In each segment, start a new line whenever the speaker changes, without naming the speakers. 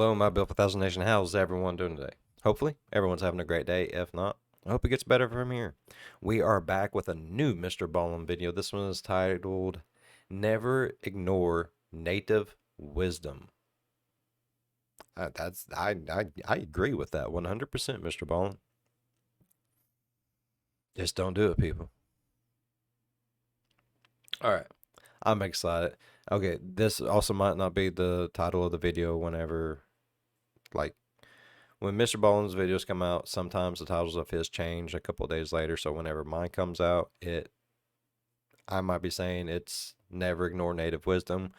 Hello, my Built for Thousand Nation. How's everyone doing today? Hopefully, everyone's having a great day. If not, I hope it gets better from here. We are back with a new MrBallen video. This one is titled "Never Ignore Native Wisdom." I agree with that 100%, MrBallen. Just don't do it, people. All right, I'm excited. Okay, this also might not be the title of the video whenever, like, when MrBallen's videos come out, sometimes the titles of his change a couple of days later. So whenever mine comes out, I might be saying it's Never Ignore Native Wisdom.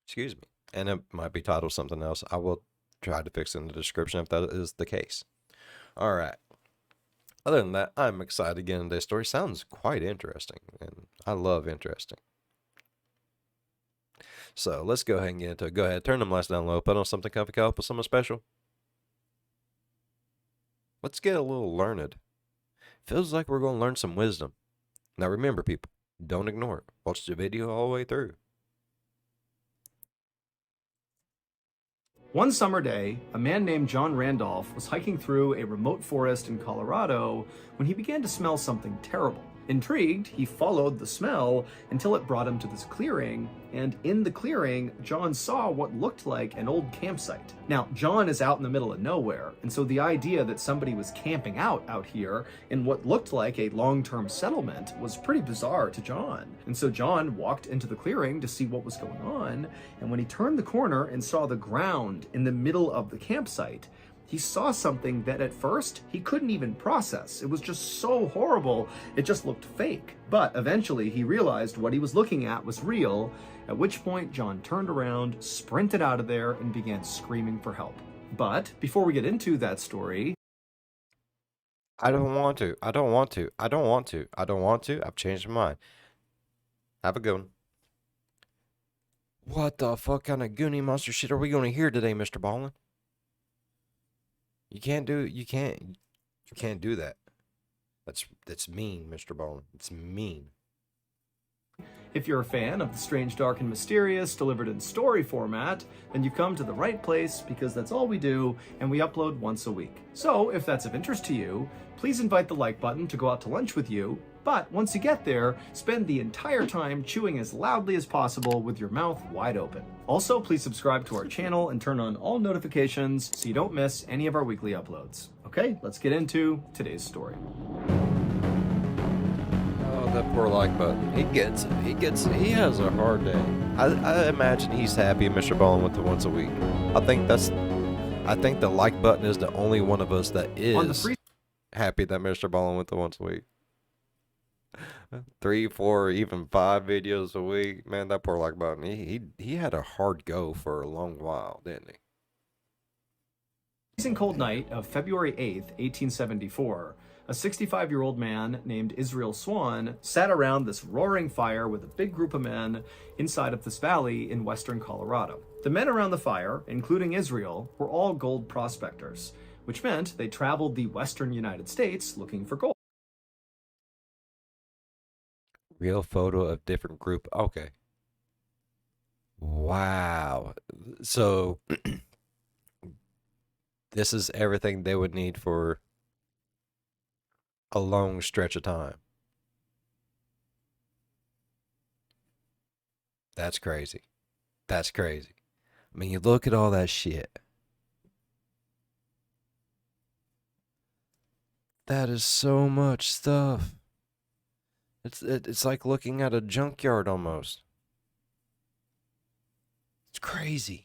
Excuse me. And it might be titled something else. I will try to fix it in the description if that is the case. All right. Other than that, I'm excited to get into this story. Sounds quite interesting, and I love interesting. So let's go ahead and get into it. Go ahead, turn them lights down low, put on something comfy, up with something special. Let's get a little learned. Feels like we're going to learn some wisdom. Now remember, people, don't ignore it. Watch the video all the way through.
One summer day, a man named John Randolph was hiking through a remote forest in Colorado when he began to smell something terrible. Intrigued, he followed the smell until it brought him to this clearing, and in the clearing, John saw what looked like an old campsite. Now, John is out in the middle of nowhere, and so the idea that somebody was camping out here in what looked like a long-term settlement was pretty bizarre to John. And so John walked into the clearing to see what was going on, and when he turned the corner and saw the ground in the middle of the campsite, he saw something that at first he couldn't even process. It was just so horrible, it just looked fake. But eventually he realized what he was looking at was real, at which point John turned around, sprinted out of there, and began screaming for help. But before we get into that story...
I don't want to. I've changed my mind. Have a good one. What the fuck kind of goonie monster shit are we going to hear today, MrBallen? You can't do that. That's mean, MrBallen. It's mean.
If you're a fan of the strange, dark, and mysterious delivered in story format, then you've come to the right place because that's all we do, and we upload once a week. So if that's of interest to you, please invite the like button to go out to lunch with you, but once you get there, spend the entire time chewing as loudly as possible with your mouth wide open. Also, please subscribe to our channel and turn on all notifications so you don't miss any of our weekly uploads. Okay, let's get into today's story.
That poor like button. He has a hard day. I imagine he's happy MrBallen with the once a week. I think the like button is the only one of us that is happy that MrBallen with the once a week. 3, 4, even 5 videos a week. Man, that poor like button. He had a hard go for a long while, didn't he?
Freezing cold night of February 8th, 1874, a 65-year-old man named Israel Swan sat around this roaring fire with a big group of men inside of this valley in western Colorado. The men around the fire, including Israel, were all gold prospectors, which meant they traveled the western United States looking for gold.
Real photo of different group. Okay. Wow. So this is everything they would need for a long stretch of time. That's crazy. That's crazy. I mean, you look at all that shit. That is so much stuff. It's like looking at a junkyard almost. It's crazy.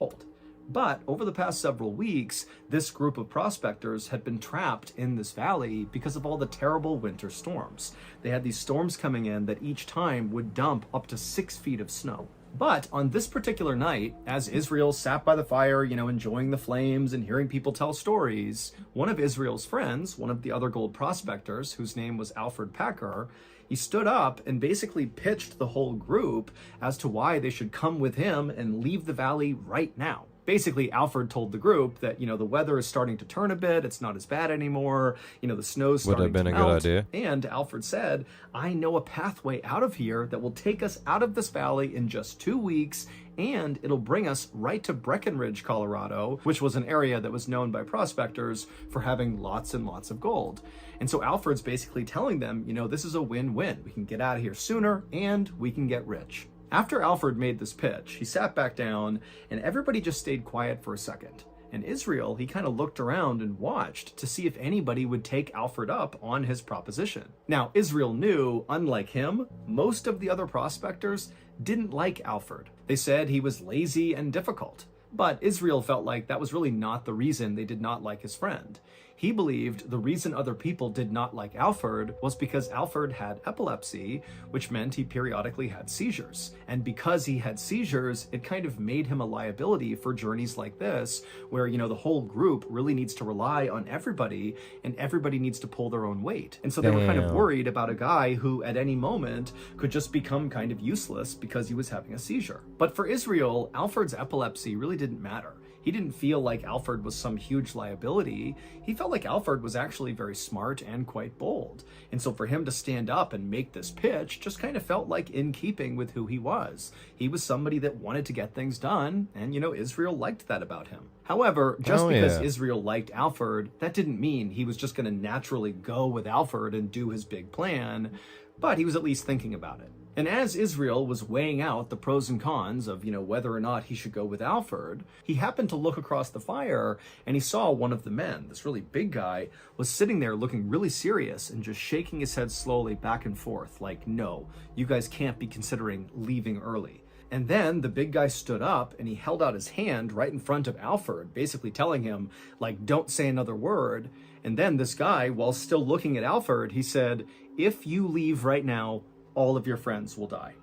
But over the past several weeks, this group of prospectors had been trapped in this valley because of all the terrible winter storms. They had these storms coming in that each time would dump up to 6 feet of snow. But on this particular night, as Israel sat by the fire, enjoying the flames and hearing people tell stories, one of Israel's friends, one of the other gold prospectors, whose name was Alfred Packer, he stood up and basically pitched the whole group as to why they should come with him and leave the valley right now. Basically, Alfred told the group that, the weather is starting to turn a bit. It's not as bad anymore. The snow's
Would have
starting to
been a
melt.
good idea.
And Alfred said, I know a pathway out of here that will take us out of this valley in just 2 weeks, and it'll bring us right to Breckenridge, Colorado, which was an area that was known by prospectors for having lots and lots of gold. And so Alfred's basically telling them, this is a win-win. We can get out of here sooner, and we can get rich. After Alfred made this pitch, he sat back down, and everybody just stayed quiet for a second. And Israel, he kind of looked around and watched to see if anybody would take Alfred up on his proposition. Now, Israel knew, unlike him, most of the other prospectors didn't like Alfred. They said he was lazy and difficult. But Israel felt like that was really not the reason they did not like his friend. He believed the reason other people did not like Alfred was because Alfred had epilepsy, which meant he periodically had seizures. And because he had seizures, it kind of made him a liability for journeys like this, where, the whole group really needs to rely on everybody, and everybody needs to pull their own weight. And so they were kind of worried about a guy who at any moment could just become kind of useless because he was having a seizure. But for Israel, Alfred's epilepsy really didn't matter. He didn't feel like Alfred was some huge liability. He felt like Alfred was actually very smart and quite bold. And so for him to stand up and make this pitch just kind of felt like in keeping with who he was. He was somebody that wanted to get things done, and Israel liked that about him. However, just because Israel liked Alfred, that didn't mean he was just going to naturally go with Alfred and do his big plan, but he was at least thinking about it. And as Israel was weighing out the pros and cons of, whether or not he should go with Alfred, he happened to look across the fire and he saw one of the men, this really big guy, was sitting there looking really serious and just shaking his head slowly back and forth like, no, you guys can't be considering leaving early. And then the big guy stood up and he held out his hand right in front of Alfred, basically telling him, like, don't say another word. And then this guy, while still looking at Alfred, he said, if you leave right now, all of your friends will die.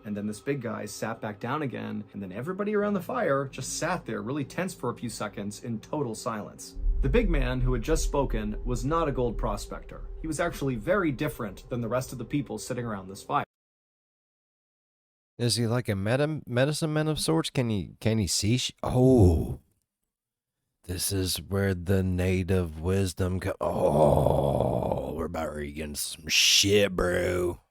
And then this big guy sat back down again, and then everybody around the fire just sat there really tense for a few seconds in total silence. The big man who had just spoken was not a gold prospector. He was actually very different than the rest of the people sitting around this fire.
Is he like a medicine man of sorts? Can he see? Oh, this is where the native wisdom oh, we're about to get some shit, bro.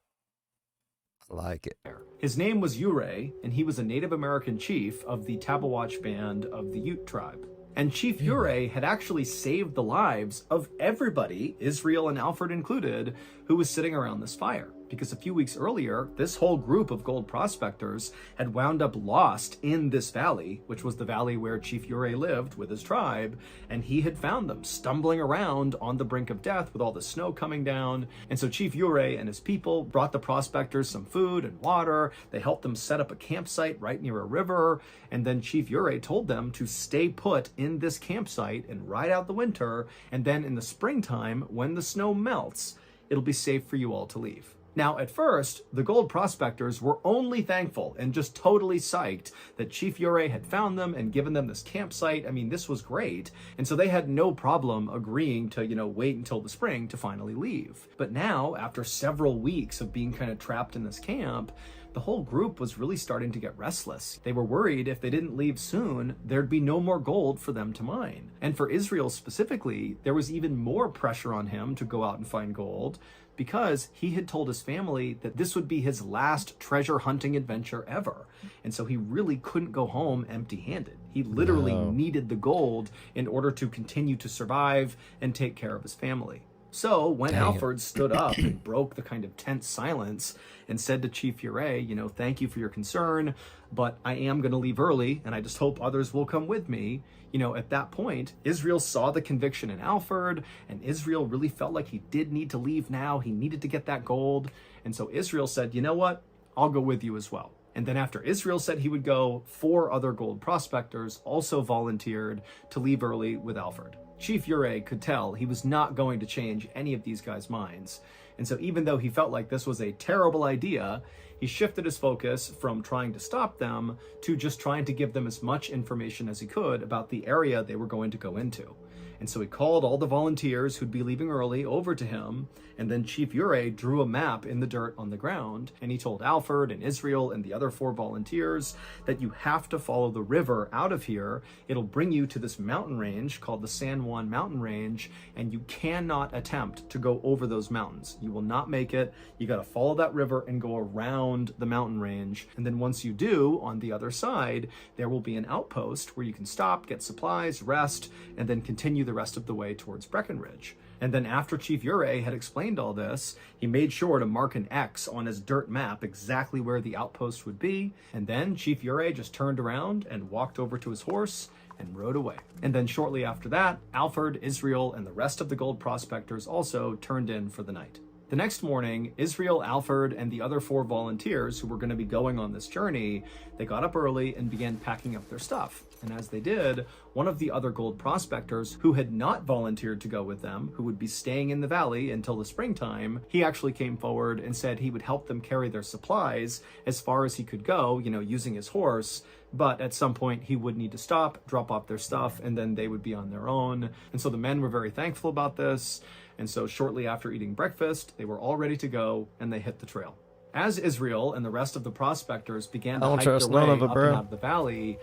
I like it.
His name was Ure, and he was a Native American chief of the Tabawatch band of the Ute tribe. And Chief Ure had actually saved the lives of everybody, Israel and Alfred included, who was sitting around this fire. Because a few weeks earlier, this whole group of gold prospectors had wound up lost in this valley, which was the valley where Chief Ure lived with his tribe, and he had found them stumbling around on the brink of death with all the snow coming down. And so Chief Ure and his people brought the prospectors some food and water. They helped them set up a campsite right near a river, and then Chief Ure told them to stay put in this campsite and ride out the winter, and then in the springtime, when the snow melts, it'll be safe for you all to leave. Now, at first, the gold prospectors were only thankful and just totally psyched that Chief Ure had found them and given them this campsite. I mean, this was great. And so they had no problem agreeing to, wait until the spring to finally leave. But now, after several weeks of being kind of trapped in this camp, the whole group was really starting to get restless. They were worried if they didn't leave soon, there'd be no more gold for them to mine. And for Israel specifically, there was even more pressure on him to go out and find gold, because he had told his family that this would be his last treasure hunting adventure ever. And so he really couldn't go home empty-handed. He literally needed the gold in order to continue to survive and take care of his family. So when Alfred stood up and broke the kind of tense silence and said to Chief Ure, thank you for your concern, but I am going to leave early and I just hope others will come with me. At that point, Israel saw the conviction in Alfred, and Israel really felt like he did need to leave now. He needed to get that gold. And so Israel said, you know what? I'll go with you as well. And then after Israel said he would go, 4 other gold prospectors also volunteered to leave early with Alfred. Chief Ure could tell he was not going to change any of these guys' minds. And so even though he felt like this was a terrible idea, he shifted his focus from trying to stop them to just trying to give them as much information as he could about the area they were going to go into. And so he called all the volunteers who'd be leaving early over to him, and then Chief Ure drew a map in the dirt on the ground, and he told Alfred and Israel and the other 4 volunteers that you have to follow the river out of here. It'll bring you to this mountain range called the San Juan Mountain Range, and you cannot attempt to go over those mountains. You will not make it. You got to follow that river and go around the mountain range. And then once you do, on the other side, there will be an outpost where you can stop, get supplies, rest, and then continue the rest of the way towards Breckenridge. And then after Chief Ure had explained all this, he made sure to mark an X on his dirt map exactly where the outpost would be. And then Chief Ure just turned around and walked over to his horse and rode away. And then shortly after that, Alfred, Israel, and the rest of the gold prospectors also turned in for the night. The next morning, Israel, Alfred, and the other 4 volunteers who were going to be going on this journey, they got up early and began packing up their stuff. And as they did, one of the other gold prospectors who had not volunteered to go with them, who would be staying in the valley until the springtime, he actually came forward and said he would help them carry their supplies as far as he could go, using his horse. But at some point he would need to stop, drop off their stuff, and then they would be on their own. And so the men were very thankful about this. And so shortly after eating breakfast, they were all ready to go, and they hit the trail. As Israel and the rest of the prospectors began to hike their way up and out of the valley,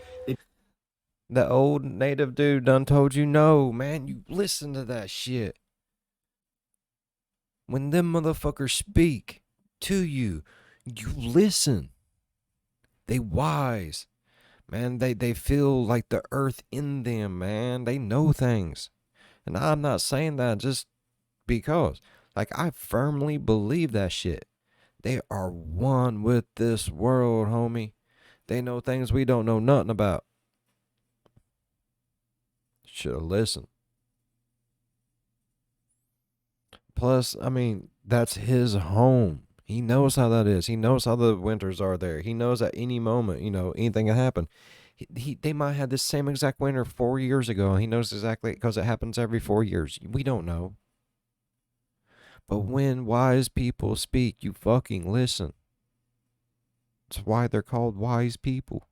the old native dude done told you no, man. You listen to that shit. When them motherfuckers speak to you, you listen. They wise. Man, they feel like the earth in them, man. They know things. And I'm not saying that just because. Like, I firmly believe that shit. They are one with this world, homie. They know things we don't know nothing about. Should have listened. Plus, I mean, that's his home. He knows how that is. He knows how the winters are there. He knows at any moment, anything can happen. They might have this same exact winter 4 years ago. He knows exactly because it happens every 4 years. We don't know. But when wise people speak, you fucking listen. That's why they're called wise people.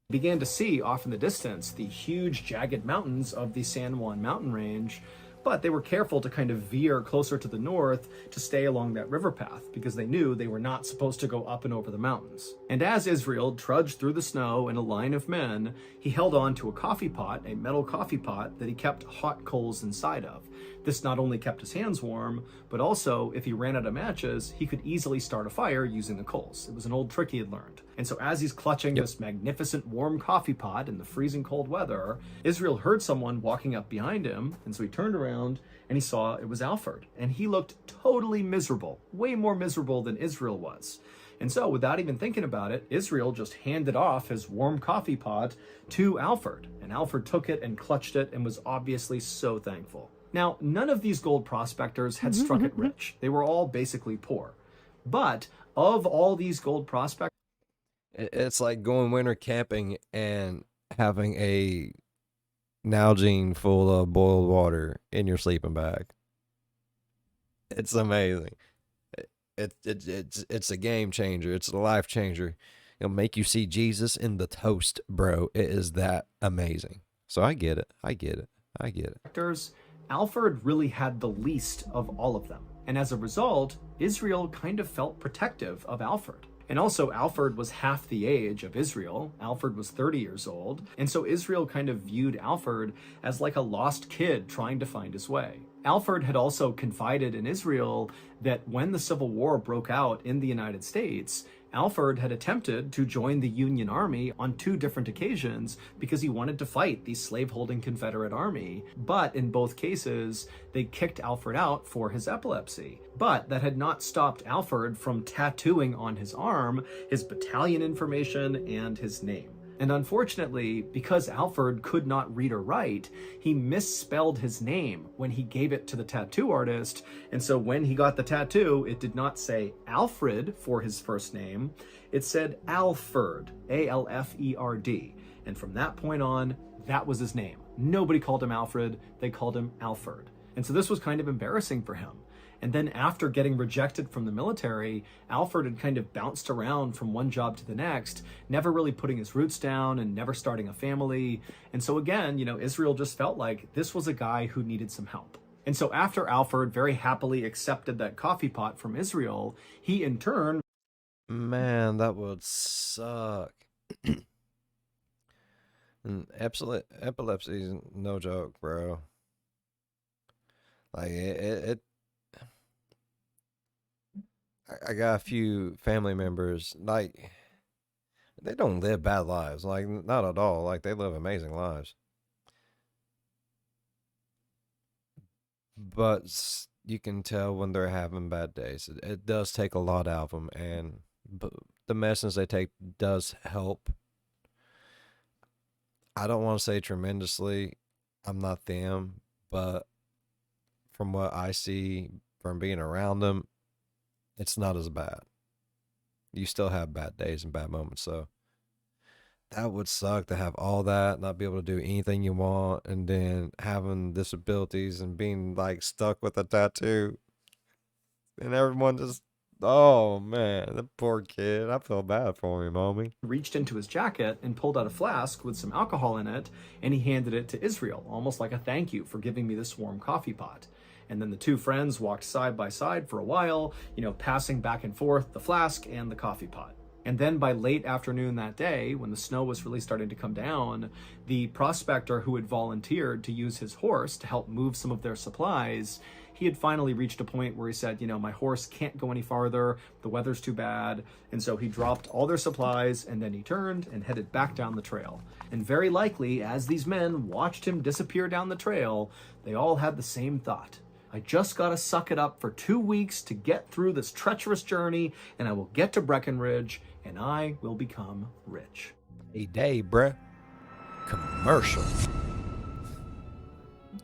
Began to see off in the distance the huge jagged mountains of the San Juan mountain range, but they were careful to kind of veer closer to the north to stay along that river path because they knew they were not supposed to go up and over the mountains. And as Israel trudged through the snow in a line of men, he held on to a coffee pot, a metal coffee pot that he kept hot coals inside of. This not only kept his hands warm, but also if he ran out of matches, he could easily start a fire using the coals. It was an old trick he had learned. And so as he's clutching this magnificent warm coffee pot in the freezing cold weather, Israel heard someone walking up behind him, and so he turned around and he saw it was Alfred. And he looked totally miserable, way more miserable than Israel was. And so without even thinking about it, Israel just handed off his warm coffee pot to Alfred. And Alfred took it and clutched it and was obviously so thankful. Now, none of these gold prospectors had struck it rich. They were all basically poor. But of all these gold prospectors,
it's like going winter camping and having a Nalgene full of boiled water in your sleeping bag. It's amazing. It's a game changer. It's a life changer. It'll make you see Jesus in the toast, bro. It is that amazing. So I get it. I get it.
Alfred really had the least of all of them. And as a result, Israel kind of felt protective of Alfred. And also, Alfred was half the age of Israel. Alfred was 30 years old. And so Israel kind of viewed Alfred as like a lost kid trying to find his way. Alfred had also confided in Israel that when the Civil War broke out in the United States, Alfred had attempted to join the Union Army on 2 different occasions because he wanted to fight the slave-holding Confederate Army. But in both cases, they kicked Alfred out for his epilepsy. But that had not stopped Alfred from tattooing on his arm his battalion information and his name. And unfortunately, because Alfred could not read or write, he misspelled his name when he gave it to the tattoo artist. And so when he got the tattoo, it did not say Alfred for his first name. It said Alfred, A-L-F-E-R-D. And from that point on, that was his name. Nobody called him Alfred. They called him Alfred. And so this was kind of embarrassing for him. And then after getting rejected from the military, Alfred had kind of bounced around from one job to the next, never really putting his roots down and never starting a family. And so again, Israel just felt like this was a guy who needed some help. And so after Alfred very happily accepted that coffee pot from Israel, he in turn
Man, that would suck. And epilepsy is no joke, bro. Like I got a few family members, like they don't live bad lives, like not at all. Like they live amazing lives. But you can tell when they're having bad days. It does take a lot out of them, and the medicines they take does help. I don't want to say tremendously. I'm not them, but from what I see from being around them, it's not as bad. You still have bad days and bad moments, so that would suck to have all that, not be able to do anything you want, and then having disabilities and being like stuck with a tattoo, and everyone just, oh man, the poor kid. I feel bad for him, homie.
reached into his jacket and pulled out a flask with some alcohol in it, and he handed it to Israel, almost like a thank you for giving me this warm coffee pot. And then the two friends walked side by side for a while, passing back and forth the flask and the coffee pot. And then by late afternoon that day, when the snow was really starting to come down, the prospector who had volunteered to use his horse to help move some of their supplies, he had finally reached a point where he said, my horse can't go any farther, the weather's too bad. And so he dropped all their supplies, and then he turned and headed back down the trail. And very likely, as these men watched him disappear down the trail, they all had the same thought. I just gotta suck it up for 2 weeks to get through this treacherous journey, and I will get to Breckenridge, and I will become rich.
Hey, day, bruh. Commercial.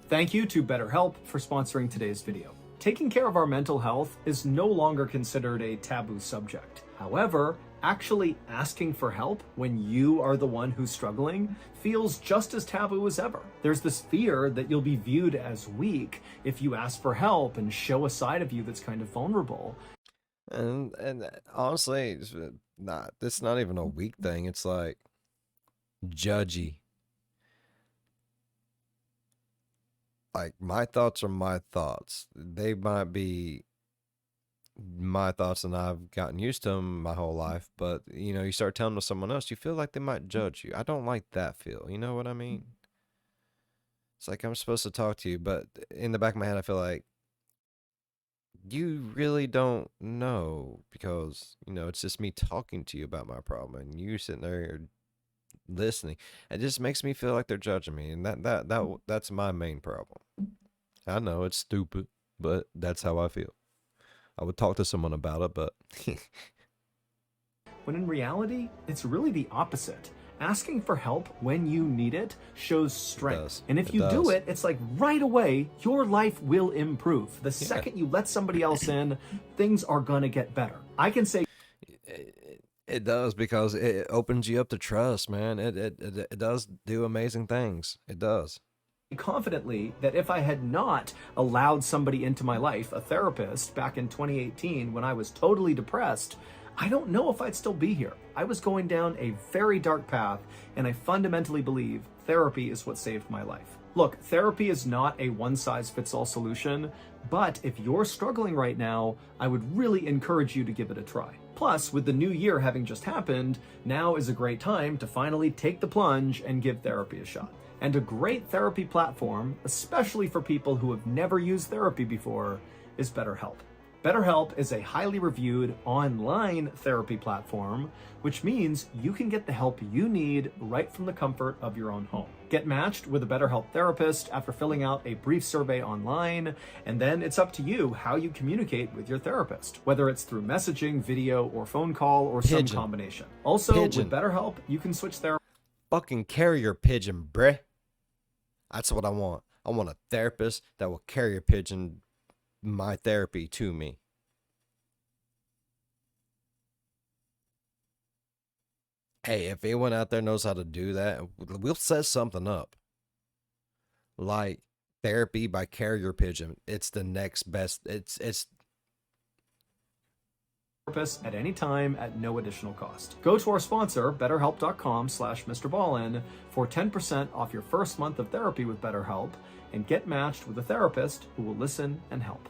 Thank you to BetterHelp for sponsoring today's video. Taking care of our mental health is no longer considered a taboo subject. However, actually asking for help when you are the one who's struggling feels just as taboo as ever. There's this fear that you'll be viewed as weak if you ask for help and show a side of you that's kind of vulnerable.
And honestly, it's not even a weak thing. It's like judgy. Like my thoughts are my thoughts. They might be my thoughts, and I've gotten used to them my whole life. But you start telling them to someone else, you feel like they might judge you. I don't like that feel. You know what I mean? It's like I'm supposed to talk to you, but in the back of my head, I feel like you really don't know, because it's just me talking to you about my problem, and you sitting there listening. It just makes me feel like they're judging me, and that's my main problem. I know it's stupid, but that's how I feel. I would talk to someone about it, but
when in reality, it's really the opposite. Asking for help when you need it shows strength. And if you do it, it's like right away, your life will improve. The second you let somebody else in, things are gonna get better. I can say
it does, because it opens you up to trust, man. It does do amazing things. It does.
Confidently that if I had not allowed somebody into my life, a therapist, back in 2018 when I was totally depressed, I don't know if I'd still be here. I was going down a very dark path, and I fundamentally believe therapy is what saved my life. Look, therapy is not a one-size-fits-all solution, but if you're struggling right now, I would really encourage you to give it a try. Plus, with the new year having just happened, now is a great time to finally take the plunge and give therapy a shot. And a great therapy platform, especially for people who have never used therapy before, is BetterHelp. BetterHelp is a highly reviewed online therapy platform, which means you can get the help you need right from the comfort of your own home. Get matched with a BetterHelp therapist after filling out a brief survey online, and then it's up to you how you communicate with your therapist, whether it's through messaging, video, or phone call, or some combination. Also, with BetterHelp, you can switch therapists.
Fucking carrier pigeon, bruh. That's what I want. I want a therapist that will carrier pigeon my therapy to me. Hey, if anyone out there knows how to do that, we'll set something up. Like, Therapy by carrier pigeon. It's the next best. It's
therapist at any time at no additional cost. Go to our sponsor, betterhelp.com/MrBallen for 10% off your first month of therapy with BetterHelp and get matched with a therapist who will listen and help.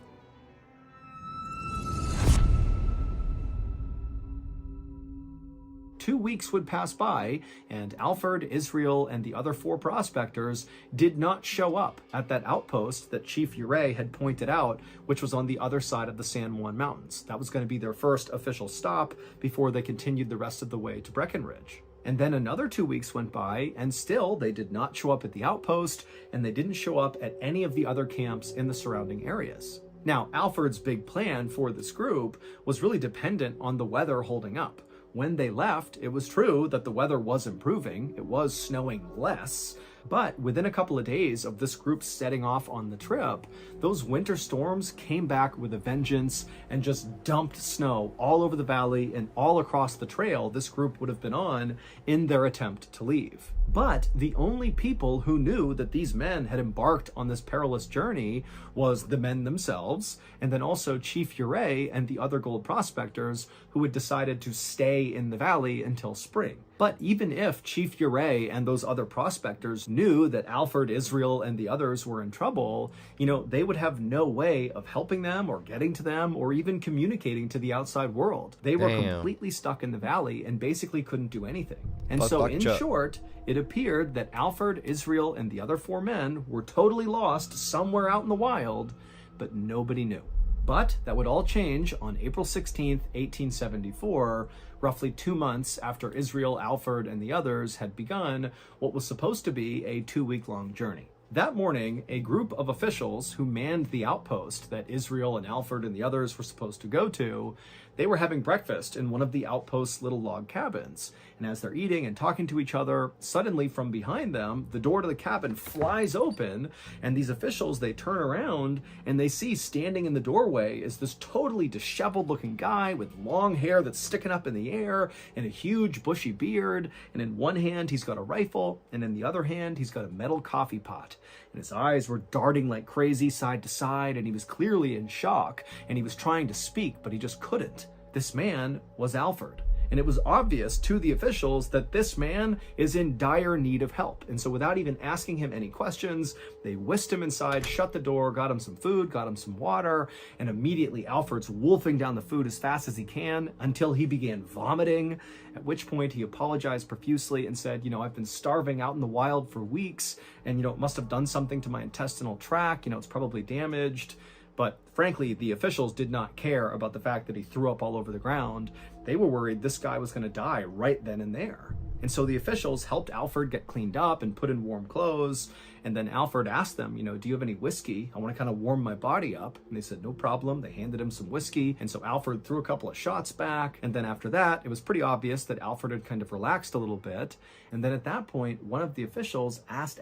2 weeks would pass by, and Alfred, Israel, and the other 4 prospectors did not show up at that outpost that Chief Ure had pointed out, which was on the other side of the San Juan Mountains. That was going to be their first official stop before they continued the rest of the way to Breckenridge. And then another 2 weeks went by, and still they did not show up at the outpost, and they didn't show up at any of the other camps in the surrounding areas. Now, Alfred's big plan for this group was really dependent on the weather holding up. When they left, it was true that the weather was improving, it was snowing less, but within a couple of days of this group setting off on the trip, those winter storms came back with a vengeance and just dumped snow all over the valley and all across the trail this group would have been on in their attempt to leave. But the only people who knew that these men had embarked on this perilous journey was the men themselves, and then also Chief Ure and the other gold prospectors who had decided to stay in the valley until spring. But even if Chief Ure and those other prospectors knew that Alfred, Israel, and the others were in trouble, they would have no way of helping them or getting to them or even communicating to the outside world. They were completely stuck in the valley and basically couldn't do anything. And so in short, it appeared that Alfred, Israel, and the other 4 men were totally lost somewhere out in the wild, but nobody knew. But that would all change on April 16th, 1874, roughly 2 months after Israel, Alfred, and the others had begun what was supposed to be a 2-week-long journey. That morning, a group of officials who manned the outpost that Israel and Alfred and the others were supposed to go to, they were having breakfast in one of the outpost's little log cabins. And as they're eating and talking to each other, suddenly from behind them, the door to the cabin flies open, and these officials, they turn around and they see standing in the doorway is this totally disheveled looking guy with long hair that's sticking up in the air and a huge bushy beard. And in one hand, he's got a rifle, and in the other hand, he's got a metal coffee pot. And his eyes were darting like crazy side to side, and he was clearly in shock, and he was trying to speak, but he just couldn't. This man was Alfred. And it was obvious to the officials that this man is in dire need of help. And so without even asking him any questions, they whisked him inside, shut the door, got him some food, got him some water, and immediately Alfred's wolfing down the food as fast as he can until he began vomiting, at which point he apologized profusely and said, I've been starving out in the wild for weeks, and, it must have done something to my intestinal tract, it's probably damaged. But frankly, the officials did not care about the fact that he threw up all over the ground. They were worried this guy was going to die right then and there. And so the officials helped Alfred get cleaned up and put in warm clothes. And then Alfred asked them, do you have any whiskey? I want to kind of warm my body up. And they said, no problem. They handed him some whiskey. And so Alfred threw a couple of shots back. And then after that, it was pretty obvious that Alfred had kind of relaxed a little bit. And then at that point, one of the officials asked,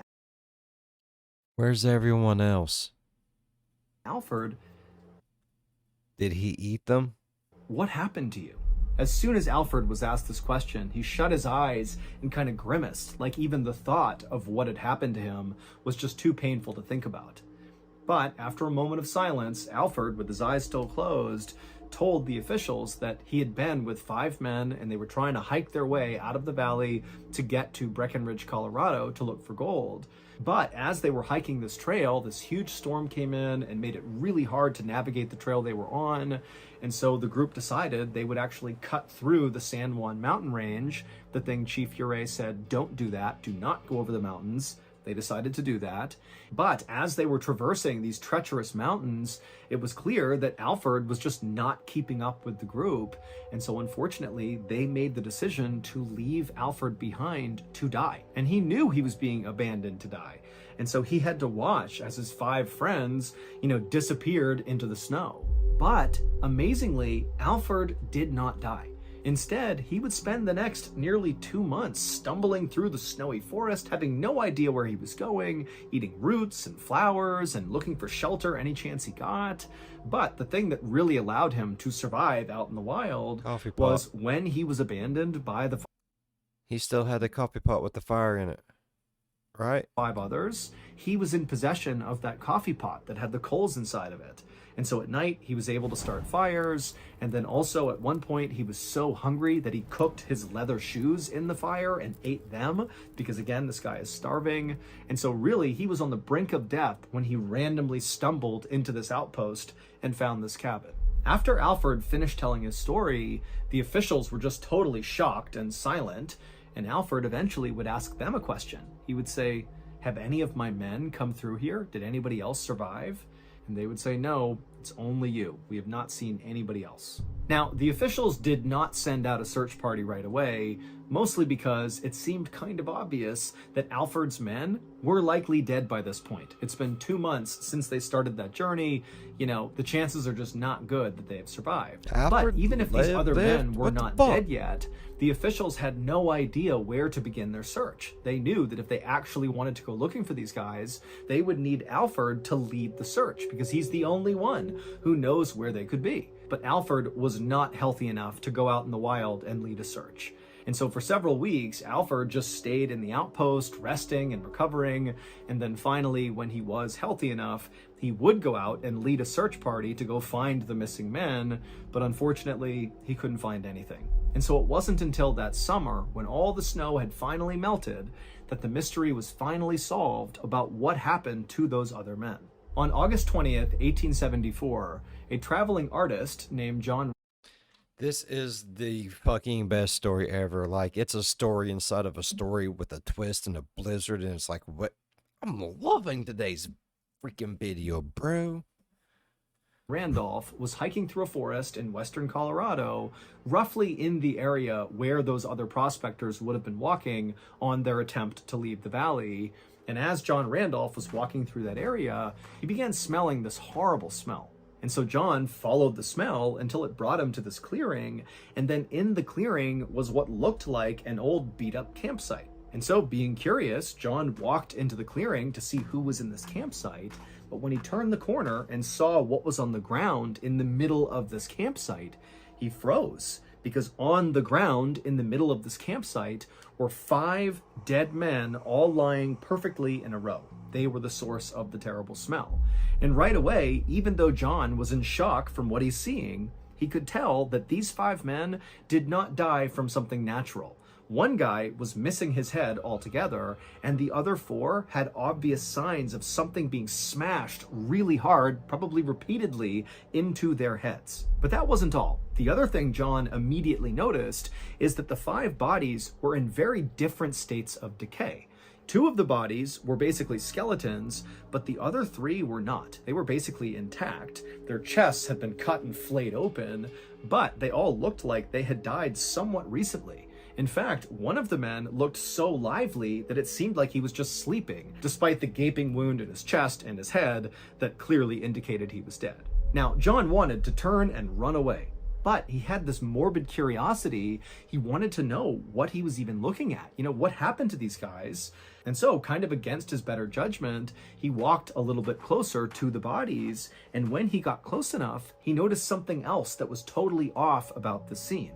where's everyone else?
Alfred,
did he eat them?
What happened to you? As soon as Alfred was asked this question, he shut his eyes and kind of grimaced, like even the thought of what had happened to him was just too painful to think about. But after a moment of silence, Alfred, with his eyes still closed, told the officials that he had been with 5 men and they were trying to hike their way out of the valley to get to Breckenridge, Colorado to look for gold. But as they were hiking this trail, this huge storm came in and made it really hard to navigate the trail they were on. And so the group decided they would actually cut through the San Juan mountain range. The thing Chief Ure said, don't do that, do not go over the mountains. They decided to do that. But as they were traversing these treacherous mountains, it was clear that Alfred was just not keeping up with the group. And so unfortunately, they made the decision to leave Alfred behind to die. And he knew he was being abandoned to die. And so he had to watch as his 5 friends, disappeared into the snow. But amazingly, Alfred did not die. Instead, he would spend the next nearly 2 months stumbling through the snowy forest, having no idea where he was going, eating roots and flowers and looking for shelter any chance he got. But the thing that really allowed him to survive out in the wild was when he was abandoned by the...
He still had the coffee pot with the fire in it. Right.
5 others, he was in possession of that coffee pot that had the coals inside of it. And so at night, he was able to start fires. And then also at one point, he was so hungry that he cooked his leather shoes in the fire and ate them because, again, this guy is starving. And so really, he was on the brink of death when he randomly stumbled into this outpost and found this cabin. After Alfred finished telling his story, the officials were just totally shocked and silent. And Alfred eventually would ask them a question. He would say, "Have any of my men come through here? Did anybody else survive?" And they would say, "No, it's only you. We have not seen anybody else." Now, the officials did not send out a search party right away, mostly because it seemed kind of obvious that Alfred's men were likely dead by this point. It's been 2 months since they started that journey. You know, the chances are just not good that they have survived.
Alfred
But even if these other men were
what the
not
fuck?
dead yet, the officials had no idea where to begin their search. They knew that if they actually wanted to go looking for these guys, they would need Alfred to lead the search because he's the only one who knows where they could be. But Alfred was not healthy enough to go out in the wild and lead a search. And so for several weeks, Alfred just stayed in the outpost, resting and recovering. And then finally, when he was healthy enough, he would go out and lead a search party to go find the missing men. But unfortunately, he couldn't find anything. And so it wasn't until that summer, when all the snow had finally melted, that the mystery was finally solved about what happened to those other men. On August 20th, 1874, a traveling artist named John
This is the fucking best story ever. Like, it's a story inside of a story with a twist and a blizzard, and it's like, what? I'm loving today's freaking video, bro.
Randolph was hiking through a forest in western Colorado, roughly in the area where those other prospectors would have been walking on their attempt to leave the valley. And as John Randolph was walking through that area, he began smelling this horrible smell. And so John followed the smell until it brought him to this clearing, and then in the clearing was what looked like an old beat-up campsite. And so, being curious, John walked into the clearing to see who was in this campsite, but when he turned the corner and saw what was on the ground in the middle of this campsite, he froze, because on the ground in the middle of this campsite were 5 dead men all lying perfectly in a row. They were the source of the terrible smell. And right away, even though John was in shock from what he's seeing, he could tell that these 5 men did not die from something natural. One guy was missing his head altogether, and the other 4 had obvious signs of something being smashed really hard, probably repeatedly, into their heads. But that wasn't all. The other thing John immediately noticed is that the 5 bodies were in very different states of decay. 2 of the bodies were basically skeletons, but the other 3 were not. They were basically intact. Their chests had been cut and flayed open, but they all looked like they had died somewhat recently. In fact, one of the men looked so lively that it seemed like he was just sleeping, despite the gaping wound in his chest and his head that clearly indicated he was dead. Now, John wanted to turn and run away, but he had this morbid curiosity. He wanted to know what he was even looking at. You know, what happened to these guys? And so, kind of against his better judgment, he walked a little bit closer to the bodies, and when he got close enough, he noticed something else that was totally off about the scene.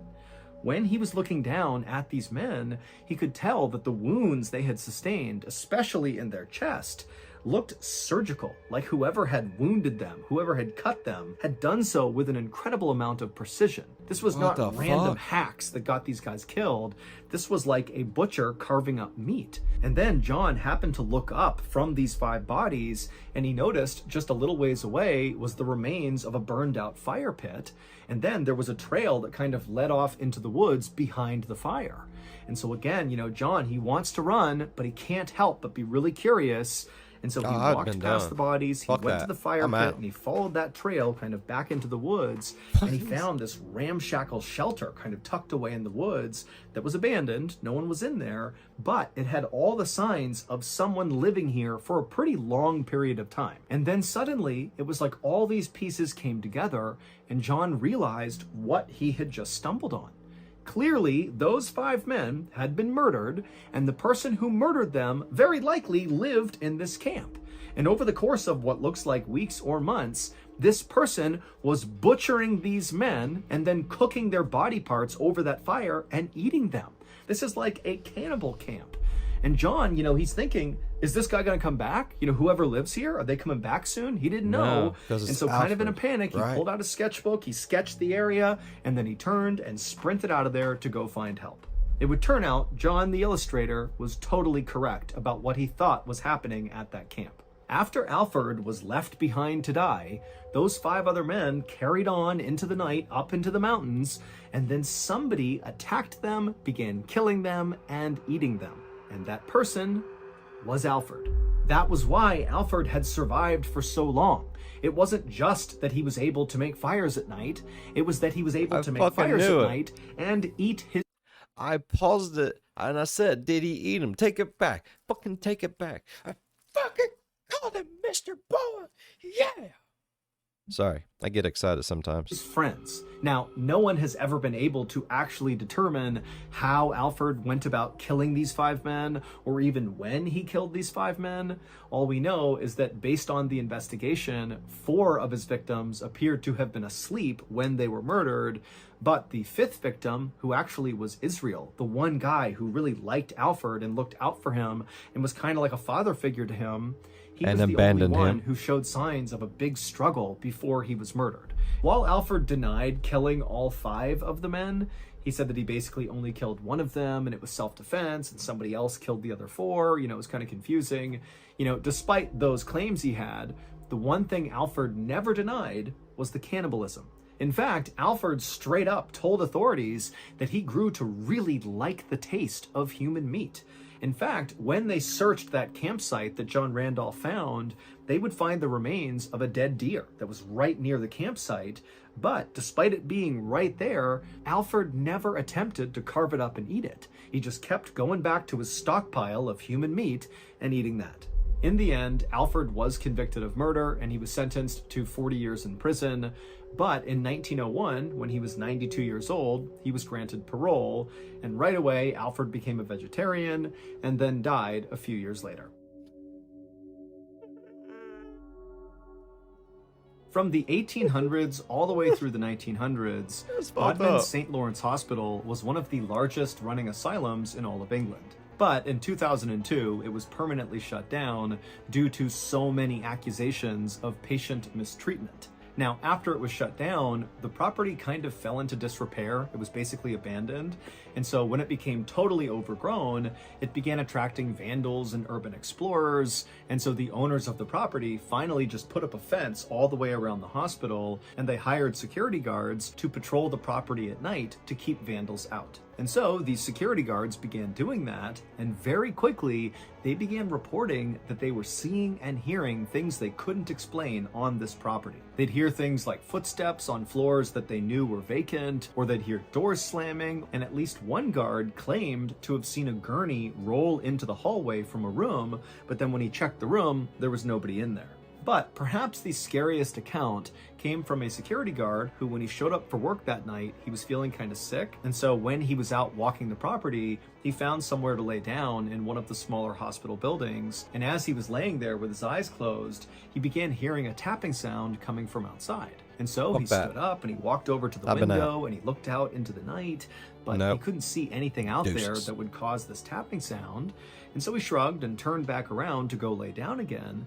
When he was looking down at these men, he could tell that the wounds they had sustained, especially in their chest, looked surgical, like whoever had wounded them, whoever had cut them, had done so with an incredible amount of precision. This was
What
not
the
random
fuck?
hacks that got these guys killed. This was like a butcher carving up meat. And then John happened to look up from these 5 bodies, and he noticed just a little ways away was the remains of a burned out fire pit. And then there was a trail that kind of led off into the woods behind the fire. And so again, you know, John, he wants to run, but he can't help but be really curious. And so he
I've
walked
been
past
done.
the bodies, he
Fuck
went to
that.
the fire
I'm
pit,
out.
and he followed that trail kind of back into the woods, and he found this ramshackle shelter kind of tucked away in the woods that was abandoned. No one was in there, but it had all the signs of someone living here for a pretty long period of time. And then suddenly, it was like all these pieces came together, and John realized what he had just stumbled on. Clearly, those 5 men had been murdered, and the person who murdered them very likely lived in this camp. And over the course of what looks like weeks or months, this person was butchering these men and then cooking their body parts over that fire and eating them. This is like a cannibal camp. And John, he's thinking, is this guy going to come back? Whoever lives here, are they coming back soon? He didn't know.
No, 'cause
And
it's
so kind of in a
Alfred,
panic, he
right?
pulled out a sketchbook, he sketched the area, and then he turned and sprinted out of there to go find help. It would turn out John the illustrator was totally correct about what he thought was happening at that camp. After Alfred was left behind to die, those 5 other men carried on into the night up into the mountains, and then somebody attacked them, began killing them, and eating them. And that person was Alfred. That was why Alfred had survived for so long. It wasn't just that he was able to make fires at night, it was that he was able to make fires at night and eat his...
I paused it and I said, did he eat him? Take it back. Fucking take it back. I fucking called him MrBallen. Yeah. Sorry, I get excited sometimes.
friends. Now, no one has ever been able to actually determine how Alfred went about killing these 5 men, or even when he killed these 5 men. All we know is that based on the investigation, 4 of his victims appeared to have been asleep when they were murdered, but the 5th victim, who actually was Israel, the one guy who really liked Alfred and looked out for him and was kind of like a father figure to him, he was the only one who showed signs of a big struggle before he was murdered. While Alfred denied killing all 5 of the men, he said that he basically only killed one of them and it was self-defense, and somebody else killed the other 4. It was kind of confusing. Despite those claims he had, the one thing Alfred never denied was the cannibalism. In fact, Alfred straight up told authorities that he grew to really like the taste of human meat. In fact, when they searched that campsite that John Randolph found, they would find the remains of a dead deer that was right near the campsite. But despite it being right there, Alfred never attempted to carve it up and eat it. He just kept going back to his stockpile of human meat and eating that. In the end, Alfred was convicted of murder and he was sentenced to 40 years in prison. But in 1901, when he was 92 years old, he was granted parole, and right away, Alfred became a vegetarian and then died a few years later. From the 1800s all the way through the 1900s, Bodmin's St. Lawrence Hospital was one of the largest running asylums in all of England. But in 2002, it was permanently shut down due to so many accusations of patient mistreatment. Now, after it was shut down, the property kind of fell into disrepair. It was basically abandoned. And so when it became totally overgrown, it began attracting vandals and urban explorers. And so the owners of the property finally just put up a fence all the way around the hospital, and they hired security guards to patrol the property at night to keep vandals out. And so these security guards began doing that, and very quickly they began reporting that they were seeing and hearing things they couldn't explain on this property. They'd hear things like footsteps on floors that they knew were vacant, or they'd hear doors slamming, and at least one guard claimed to have seen a gurney roll into the hallway from a room, but then when he checked the room, there was nobody in there. But perhaps the scariest account came from a security guard who, when he showed up for work that night, he was feeling kind of sick. And so when he was out walking the property, he found somewhere to lay down in one of the smaller hospital buildings. And as he was laying there with his eyes closed, he began hearing a tapping sound coming from outside. And so he stood up and he walked over to the window and he looked out into the night, but he couldn't see anything out there that would cause this tapping sound. And so he shrugged and turned back around to go lay down again.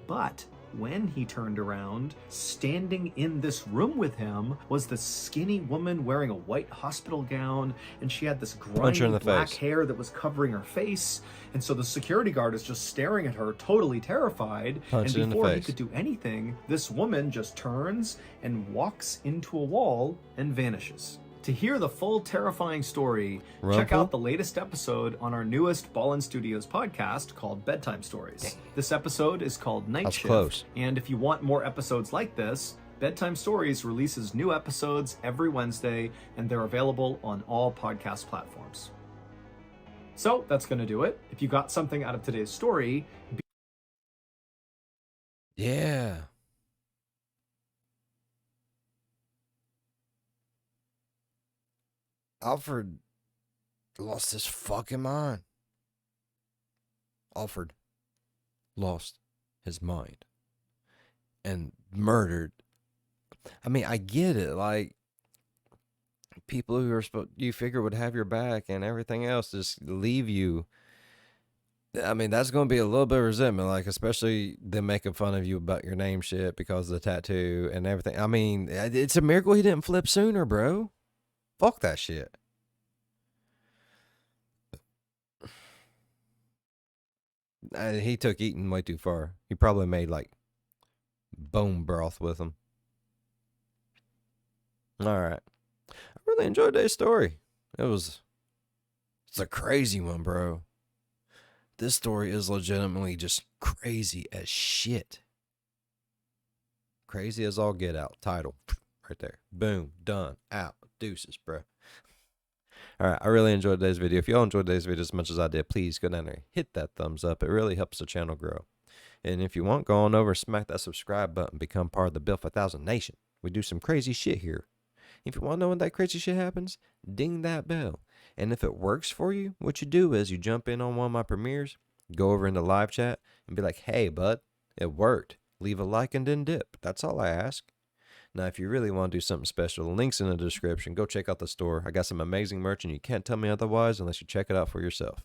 But when he turned around, standing in this room with him was this skinny woman wearing a white hospital gown, and she had this grimy black hair that was covering her face. And so the security guard is just staring at her, totally terrified. And before he could do anything, this woman just turns and walks into a wall and vanishes. To hear the full terrifying story, check out the latest episode on our newest Ballen Studios podcast called Bedtime Stories. This episode is called Night Shift, and if you want more episodes like this, Bedtime Stories releases new episodes every Wednesday, and they're available on all podcast platforms. So that's going to do it. If you got something out of today's story...
Yeah. Alfred lost his fucking mind. Alfred lost his mind and murdered. I mean, I get it. Like, people who are supposed, you figure would have your back and everything else, just leave you. I mean, that's going to be a little bit of resentment, like, especially them making fun of you about your name shit because of the tattoo and everything. I mean, it's a miracle he didn't flip sooner, bro. Fuck that shit. He took eating way too far. He probably made like bone broth with him. All right. I really enjoyed today's story. It's a crazy one, bro. This story is legitimately just crazy as shit. Crazy as all get out. Title. Right there. Boom. Done. Out. Deuces, bro. All right. I really enjoyed today's video. If y'all enjoyed today's video as much as I did, please go down there. Hit that thumbs up. It really helps the channel grow. And if you want, go on over and smack that subscribe button. Become part of the Built for 1000 Nation. We do some crazy shit here. If you want to know when that crazy shit happens, ding that bell. And if it works for you, what you do is you jump in on one of my premieres, go over into live chat, and be like, hey, bud, it worked. Leave a like and then dip. That's all I ask. Now, if you really want to do something special, the link's in the description. Go check out the store. I got some amazing merch, and you can't tell me otherwise unless you check it out for yourself.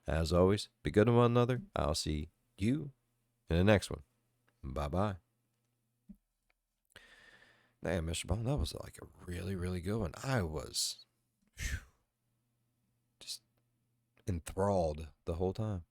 As always, be good to one another. I'll see you in the next one. Bye-bye. Damn, MrBallen, that was like a really, really good one. I was just enthralled the whole time.